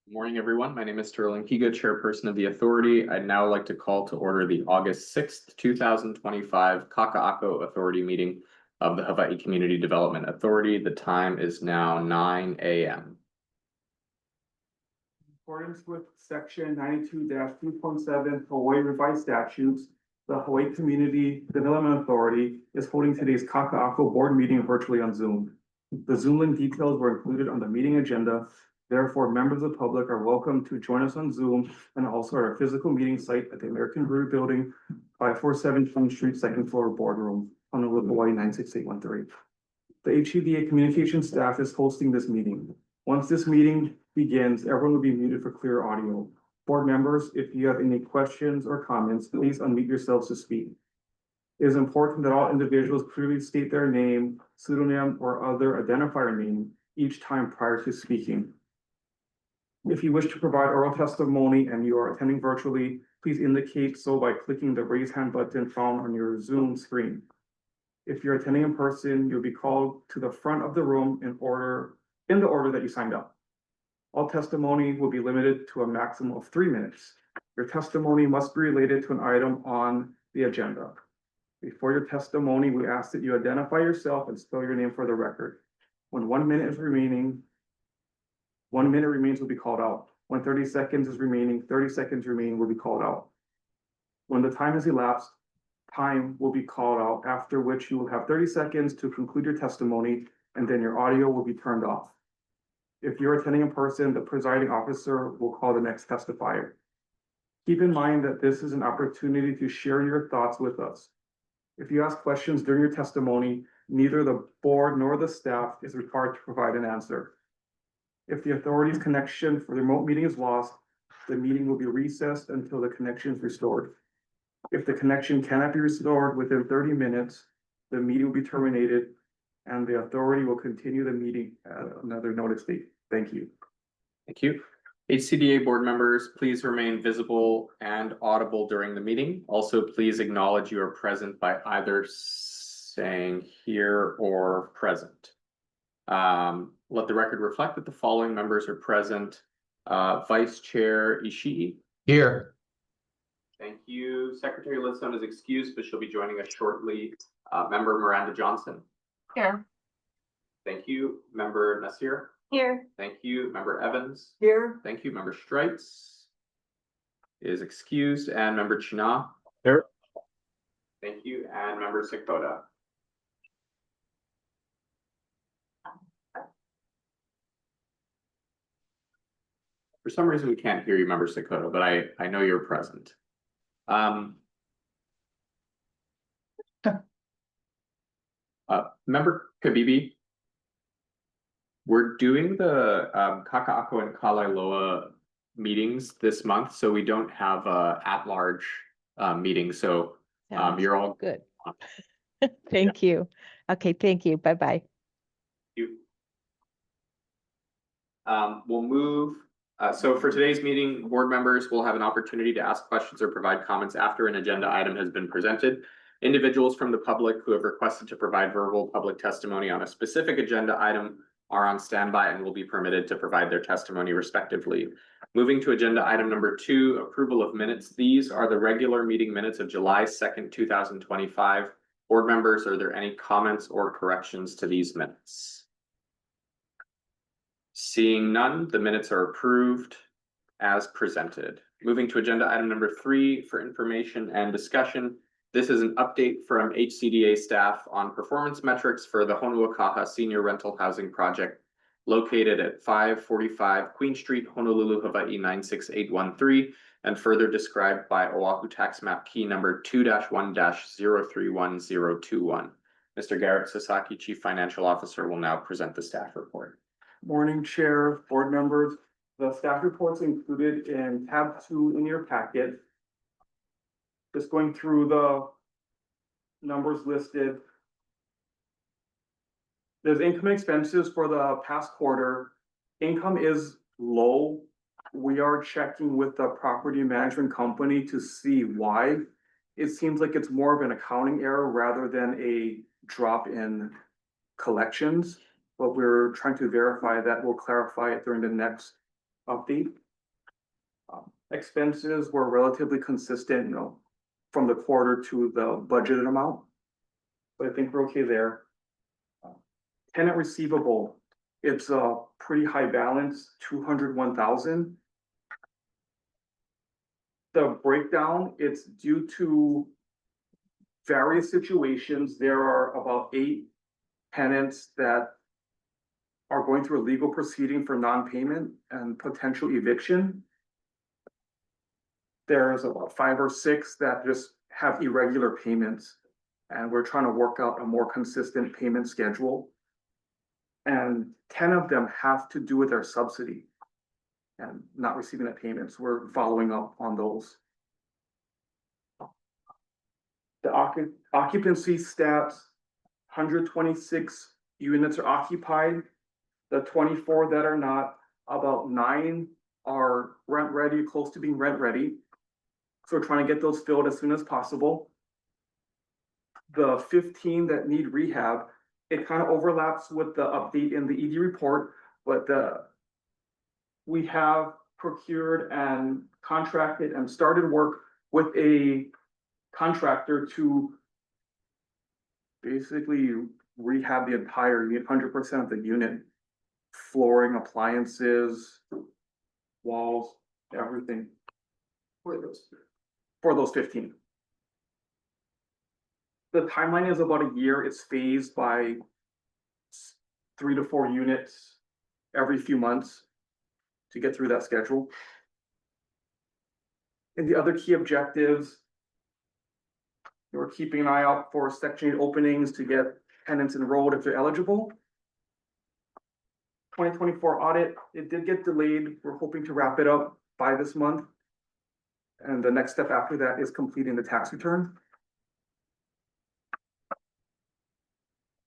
Good morning, everyone. My name is Sterling Higa, Chairperson of the Authority. I'd now like to call to order the August 6th, 2025 Kakaako Authority meeting of the Hawaii Community Development Authority. The time is now 9 a.m. In accordance with section 92-3.7 Hawaii Revised Statutes, the Hawaii Community Development Authority is holding today's Kakaako board meeting virtually on Zoom. The Zoom link details were included on the meeting agenda. Therefore, members of the public are welcome to join us on Zoom and also at our physical meeting site at the American Brewery Building, 547 King Street, second floor boardroom, Honolulu, Hawaii 96813. The HCDA communications staff is hosting this meeting. Once this meeting begins, everyone will be muted for clear audio. Board members, if you have any questions or comments, please unmute yourselves to speak. It is important that all individuals clearly state their name, pseudonym, or other identifier name each time prior to speaking. If you wish to provide oral testimony and you are attending virtually, please indicate so by clicking the raise hand button found on your Zoom screen. If you're attending in person, you'll be called to the front of the room in the order that you signed up. All testimony will be limited to a maximum of 3 minutes. Your testimony must be related to an item on the agenda. Before your testimony, we ask that you identify yourself and spell your name for the record. When 1 minute is remaining, 1 minute remains will be called out. When 30 seconds is remaining, 30 seconds remaining will be called out. When the time has elapsed, time will be called out, after which you will have 30 seconds to conclude your testimony, and then your audio will be turned off. If you're attending in person, the presiding officer will call the next testifier. Keep in mind that this is an opportunity to share your thoughts with us. If you ask questions during your testimony, neither the board nor the staff is required to provide an answer. If the authority's connection for the remote meeting is lost, the meeting will be recessed until the connection is restored. If the connection cannot be restored within 30 minutes, the meeting will be terminated and the authority will continue the meeting at another notice date. Thank you. Thank you. HCDA board members, please remain visible and audible during the meeting. Also, please acknowledge you are present by either saying here or present. Let the record reflect that the following members are present. Vice Chair Ishii. Here. Thank you. Secretary Lidstone is excused, but she'll be joining us shortly. Member Miranda Johnson. Here. Thank you. Member Nasir. Here. Thank you. Member Evans. Here. Thank you. Member Streitz is excused, and Member China. Here. Thank you. And Member Sakota. For some reason, we can't hear you, Member Sakota, but I know you're present. Member Kabibi, we're doing the Kakaako and Kalailoa meetings this month, so we don't have a at-large meeting. So you're all good. Thank you. Okay, thank you. Bye-bye. We'll move. So for today's meeting, board members will have an opportunity to ask questions or provide comments after an agenda item has been presented. Individuals from the public who have requested to provide verbal public testimony on a specific agenda item are on standby and will be permitted to provide their testimony respectively. Moving to agenda item number 2, approval of minutes. These are the regular meeting minutes of July 2nd, 2025. Board members, are there any comments or corrections to these minutes? Seeing none, the minutes are approved as presented. Moving to agenda item number 3 for information and discussion. This is an update from HCDA staff on performance metrics for the Honuakaha Senior Rental Housing Project located at 545 Queen Street, Honolulu, Hawaii 96813, and further described by Oahu Tax Map Key number 2-1-031021. Mr. Garrett Sasaki, Chief Financial Officer, will now present the staff report. Morning, Chair, board members. The staff reports included in tab 2 in your packet. Just going through the numbers listed. There's income and expenses for the past quarter. Income is low. We are checking with the property management company to see why. It seems like it's more of an accounting error rather than a drop in collections. But we're trying to verify that. We'll clarify it during the next update. Expenses were relatively consistent, from the quarter to the budgeted amount. But I think we're okay there. Tenant receivable, it's a pretty high balance, 201,000. The breakdown, it's due to various situations. There are about 8 tenants that are going through a legal proceeding for non-payment and potential eviction. There's about 5 or 6 that just have irregular payments, and we're trying to work out a more consistent payment schedule. And 10 of them have to do with their subsidy and not receiving that payments. We're following up on those. The occupancy stats, 126 units are occupied. The 24 that are not, about 9 are rent ready, close to being rent ready. So we're trying to get those filled as soon as possible. The 15 that need rehab, it kind of overlaps with the update in the ED report, but we have procured and contracted and started work with a contractor to basically rehab the entire unit, 100% of the unit, flooring, appliances, walls, everything. For those 15. The timeline is about a year. It's phased by 3 to 4 units every few months to get through that schedule. And the other key objectives, we're keeping an eye out for Section 8 openings to get tenants enrolled if they're eligible. 2024 audit, it did get delayed. We're hoping to wrap it up by this month. And the next step after that is completing the tax return.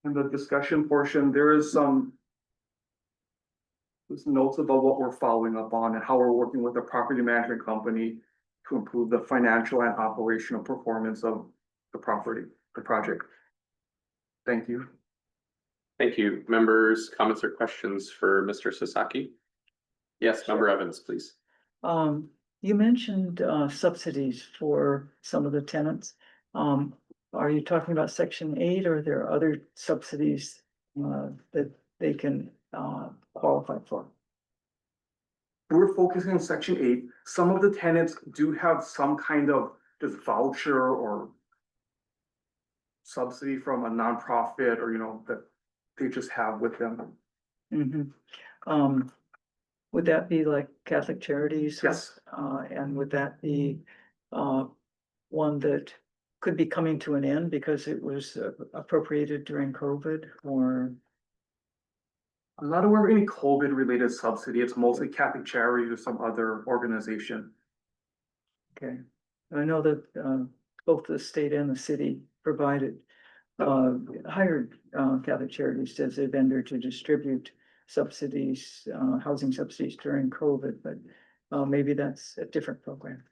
In the discussion portion, there is some notes about what we're following up on and how we're working with a property management company to improve the financial and operational performance of the project. Thank you. Thank you. Members, comments or questions for Mr. Sasaki? Yes, Member Evans, please. You mentioned subsidies for some of the tenants. Are you talking about Section 8, or are there other subsidies that they can qualify for? We're focusing on Section 8. Some of the tenants do have some kind of just voucher or subsidy from a nonprofit, or that they just have with them. Mm-hmm. Would that be like Catholic Charities? Yes. And would that be one that could be coming to an end because it was appropriated during COVID, or? I'm not aware of any COVID related subsidy. It's mostly Catholic Charities or some other organization. Okay, I know that both the state and the city provided hired Catholic Charities as a vendor to distribute subsidies, housing subsidies during COVID, but maybe that's a different program.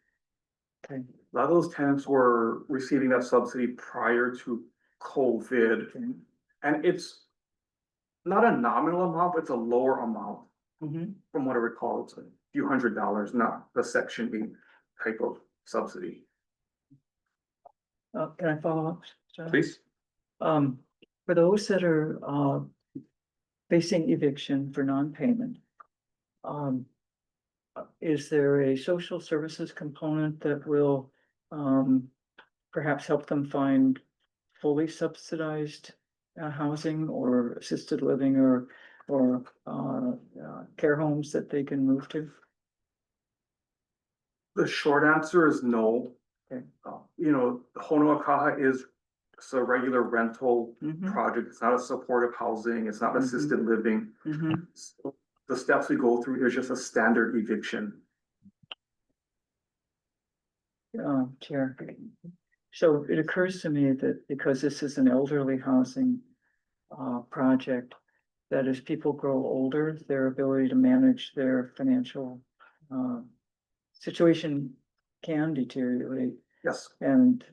Okay. A lot of those tenants were receiving that subsidy prior to COVID. Okay. And it's not a nominal amount, but it's a lower amount. Mm-hmm. From what I recall, it's a few $100s, not the Section 8 type of subsidy. Can I follow up? Please. For those that are facing eviction for non-payment, is there a social services component that will perhaps help them find fully subsidized housing or assisted living or care homes that they can move to? The short answer is no. Okay. Honoakaha is just a regular rental Mm-hmm. project. It's not a supportive housing. It's not Mhm. assisted living. Mm-hmm. So the steps we go through is just a standard eviction. Chair. So it occurs to me that because this is an elderly housing project, that as people grow older, their ability to manage their financial situation can deteriorate, Yes. and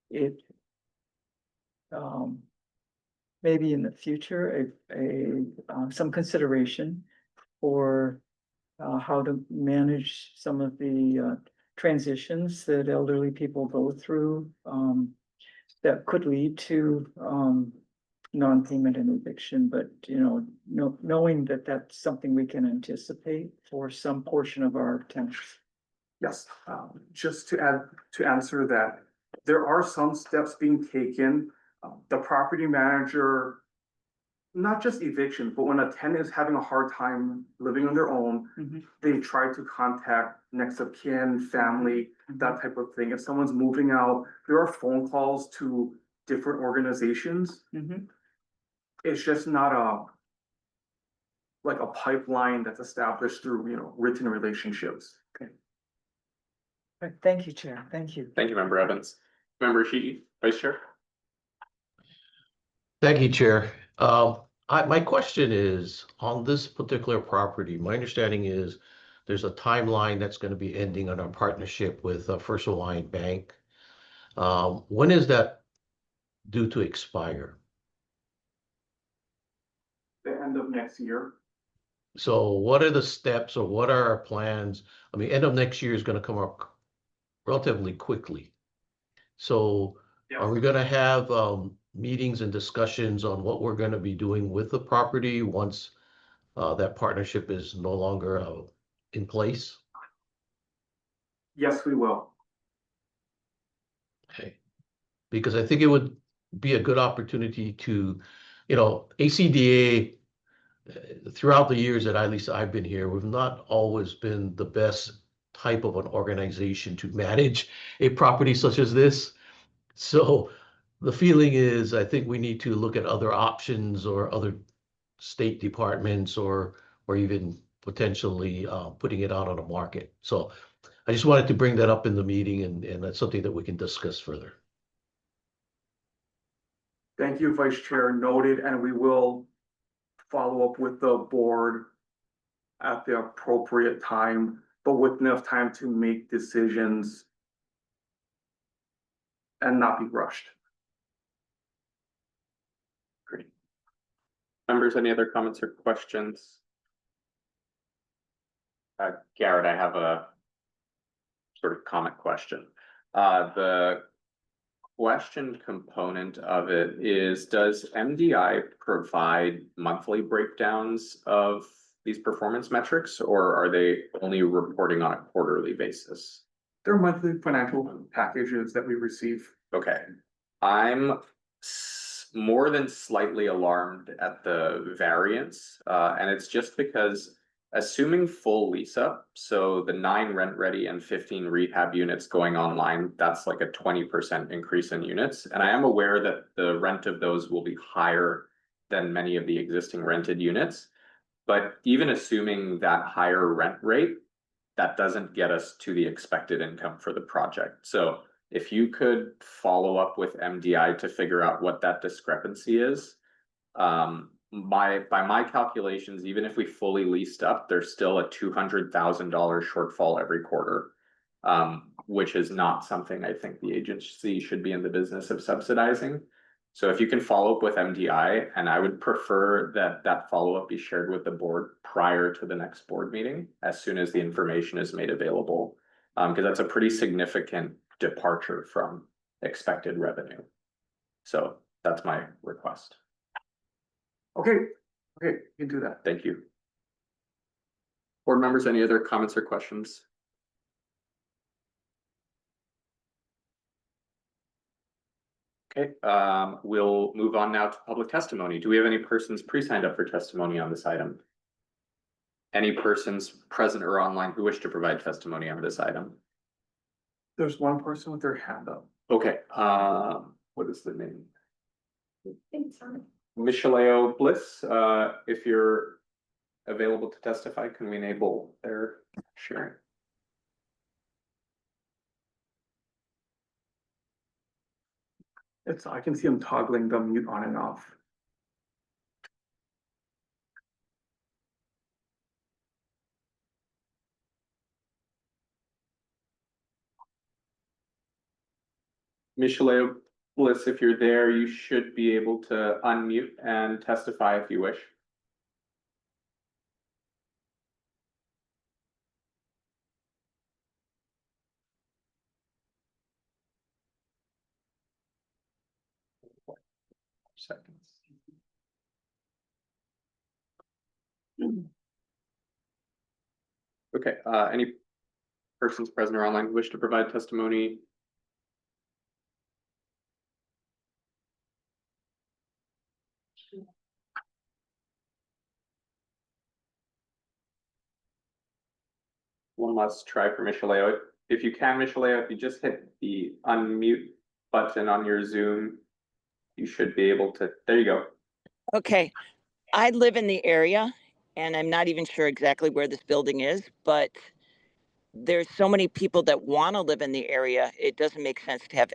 it maybe in the future some consideration for how to manage some of the transitions that elderly people go through, that could lead to non-payment and eviction, but knowing that that's something we can anticipate for some portion of our tenants. Yes, just to add, to answer that, there are some steps being taken. The property manager, not just eviction, but when a tenant is having a hard time living on their own, they try to contact next of kin, family, that type of thing. If someone's moving out, there are phone calls to different organizations. It's just not like a pipeline that's established through, written relationships. Right, thank you, Chair. Thank you. Thank you, Member Evans. Member Sheedy, Vice Chair. Thank you, Chair. My question is, on this particular property, my understanding is there's a timeline that's going to be ending on our partnership with First Hawaiian Bank. When is that due to expire? The end of next year. So what are the steps or what are our plans? I mean, end of next year is going to come up relatively quickly. So are we going to have meetings and discussions on what we're going to be doing with the property once that partnership is no longer in place? Yes, we will. Okay. Because I think it would be a good opportunity to, ACDA, throughout the years that at least I've been here, we've not always been the best type of an organization to manage a property such as this. So the feeling is, I think we need to look at other options or other state departments or even potentially putting it out on the market. So I just wanted to bring that up in the meeting, and that's something that we can discuss further. Thank you, Vice Chair. Noted, and we will follow up with the board at the appropriate time, but with enough time to make decisions and not be rushed. Great. Members, any other comments or questions? Garrett, I have a sort of comment question. The question component of it is, does MDI provide monthly breakdowns of these performance metrics, or are they only reporting on a quarterly basis? They're monthly financial packages that we receive. Okay, I'm more than slightly alarmed at the variance, and it's just because assuming full lease up, so the 9 rent ready and 15 rehab units going online, that's like a 20% increase in units. And I am aware that the rent of those will be higher than many of the existing rented units. But even assuming that higher rent rate, that doesn't get us to the expected income for the project. So if you could follow up with MDI to figure out what that discrepancy is, by my calculations, even if we fully leased up, there's still a $200,000 shortfall every quarter, which is not something I think the agency should be in the business of subsidizing. So if you can follow up with MDI, and I would prefer that that follow-up be shared with the board prior to the next board meeting, as soon as the information is made available, because that's a pretty significant departure from expected revenue. So that's my request. Okay, you can do that. Thank you. Board members, any other comments or questions? Okay, we'll move on now to public testimony. Do we have any persons pre-signed up for testimony on this item? Any persons present or online who wish to provide testimony on this item? There's one person with their hand up. Okay, what is the name? Micheleo Bliss, if you're available to testify, can we enable their sharing? I can see him toggling the mute on and off. Micheleo Bliss, if you're there, you should be able to unmute and testify if you wish. Seconds. Okay, any persons present or online who wish to provide testimony? One last try for Micheleo. If you can, Micheleo, if you just hit the unmute button on your Zoom, you should be able to, there you go. Okay, I live in the area and I'm not even sure exactly where this building is, but there's so many people that want to live in the area. It doesn't make sense to have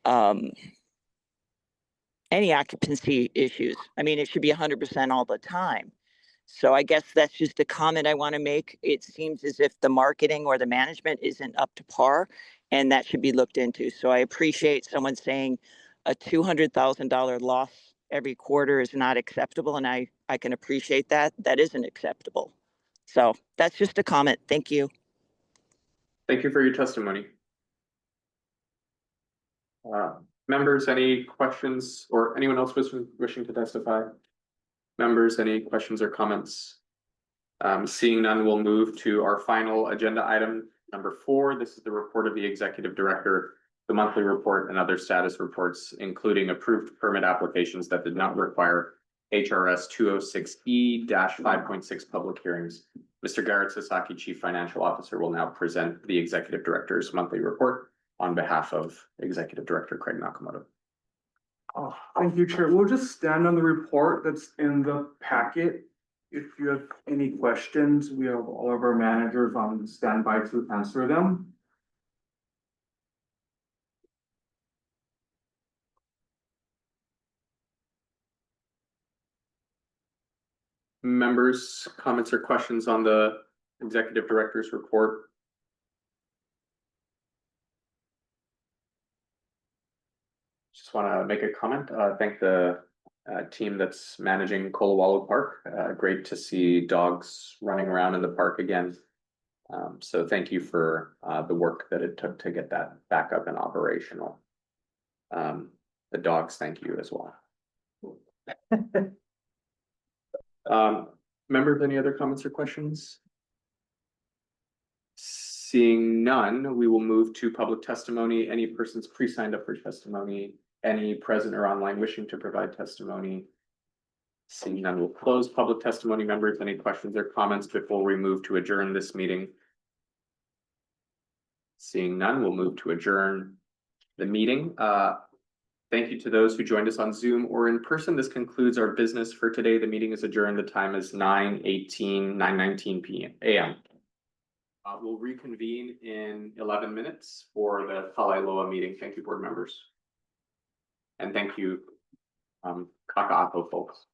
um, any occupancy issues. I mean, it should be 100% all the time. So I guess that's just a comment I want to make. It seems as if the marketing or the management isn't up to par, and that should be looked into. So I appreciate someone saying a $200,000 loss every quarter is not acceptable, and I can appreciate that. That isn't acceptable. So that's just a comment. Thank you. Thank you for your testimony. Members, any questions or anyone else wishing to testify? Members, any questions or comments? Seeing none, we'll move to our final agenda item, number 4. This is the report of the executive director, the monthly report and other status reports, including approved permit applications that did not require HRS 206E-5.6 public hearings. Mr. Garrett Sasaki, Chief Financial Officer, will now present the executive director's monthly report on behalf of Executive Director Craig Nakamoto. Oh, thank you, Chair. We'll just stand on the report that's in the packet. If you have any questions, we have all of our managers on standby to answer them. Members, comments or questions on the Executive Director's report? Just want to make a comment. Thank the team that's managing Kolawalo Park. Great to see dogs running around in the park again. So thank you for the work that it took to get that back up and operational. The dogs, thank you as well. Members, any other comments or questions? Seeing none, we will move to public testimony. Any persons pre-signed up for testimony, any present or online wishing to provide testimony? Seeing none, we'll close public testimony. Members, any questions or comments before we move to adjourn this meeting? Seeing none, we'll move to adjourn the meeting. Thank you to those who joined us on Zoom or in person. This concludes our business for today. The meeting is adjourned. The time is 9:19 a.m. We'll reconvene in 11 minutes for the Kalailoa meeting. Thank you, board members. And thank you, Kakaako folks.